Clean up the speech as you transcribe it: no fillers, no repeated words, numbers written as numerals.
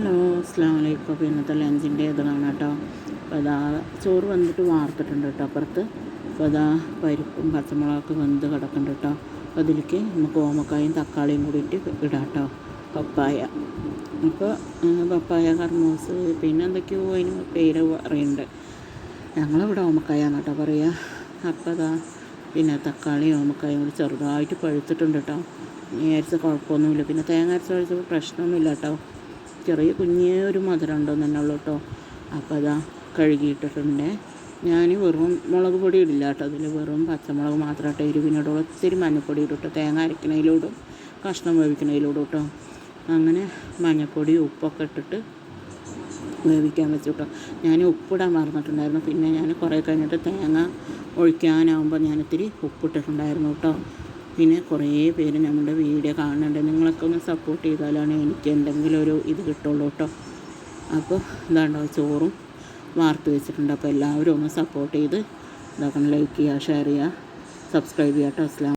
Hello, അസ്സലാമു അലൈക്കും. അപ്പോൾ ഇന്നത്തെ ലഞ്ചിൻ്റെ ഇതാണ് കേട്ടോ. അപ്പോൾ അതാ ചോറ് വന്നിട്ട് വാർത്തിട്ടുണ്ട് കേട്ടോ അപ്പുറത്ത്. അപ്പോൾ അതാ പരിപ്പും പച്ചമുളകൊക്കെ വെന്ത് കിടക്കുന്നുണ്ട് കേട്ടോ. അപ്പോൾ അതിലേക്ക് നമുക്ക് ഓമക്കായും തക്കാളിയും കൂടിയിട്ട് ഇടാം കേട്ടോ. പപ്പായ, അപ്പോൾ പപ്പായ, കർമൂസ്, പിന്നെ എന്തൊക്കെയോ അതിന് പേര് പറയുന്നുണ്ട്. ഞങ്ങളിവിടെ ഓമക്കായാന്ന് കേട്ടോ പറയുക. അപ്പോൾ അതാ പിന്നെ തക്കാളിയും ഓമക്കായും കൂടി ചെറുതായിട്ട് പഴുത്തിട്ടുണ്ട് കേട്ടോ. അരച്ച കുഴപ്പമൊന്നുമില്ല. പിന്നെ തേങ്ങ അരച്ച് കഴിച്ചപ്പോൾ പ്രശ്നമൊന്നുമില്ല കേട്ടോ. ചെറിയ കുഞ്ഞേ ഒരു മധുരം ഉണ്ടെന്ന് തന്നെ ഉള്ളൂ കേട്ടോ. അപ്പോൾ അതാ കഴുകിയിട്ടിട്ടുണ്ട്. ഞാൻ വെറും മുളക് പൊടി ഇടില്ല കേട്ടോ. അതിൽ വെറും പച്ചമുളക് മാത്രമായിട്ട് എരിവിനോടുള്ള ഇത്തിരി മഞ്ഞൾപ്പൊടി ഇടും കേട്ടോ. തേങ്ങ അരക്കണതിലൂടും കഷ്ണം വേവിക്കണതിലൂടും കേട്ടോ. അങ്ങനെ മഞ്ഞൾപ്പൊടി ഉപ്പൊക്കെ ഇട്ടിട്ട് വേവിക്കാൻ വെച്ചു കേട്ടോ. ഞാൻ ഉപ്പിടാൻ മറന്നിട്ടുണ്ടായിരുന്നു. പിന്നെ ഞാൻ കുറേ കഴിഞ്ഞിട്ട് തേങ്ങ ഒഴിക്കാനാവുമ്പോൾ ഞാനിത്തിരി ഉപ്പിട്ടിട്ടുണ്ടായിരുന്നു കേട്ടോ. പിന്നെ കുറേ പേര് നമ്മുടെ വീഡിയോ കാണുന്നുണ്ട്. നിങ്ങളൊക്കെ ഒന്ന് സപ്പോർട്ട് ചെയ്താലാണ് എനിക്ക് എന്തെങ്കിലും ഒരു ഇത് കിട്ടുള്ളൂ കേട്ടോ. അപ്പോൾ ഇതാണ്ടോ ചോറും വാർത്ത് വെച്ചിട്ടുണ്ട്. അപ്പോൾ എല്ലാവരും ഒന്ന് സപ്പോർട്ട് ചെയ്ത് ഇതാക്കണം. ലൈക്ക് ചെയ്യുക, ഷെയർ ചെയ്യുക, സബ്സ്ക്രൈബ് ചെയ്യുക കേട്ടോ. അസ്സലാമു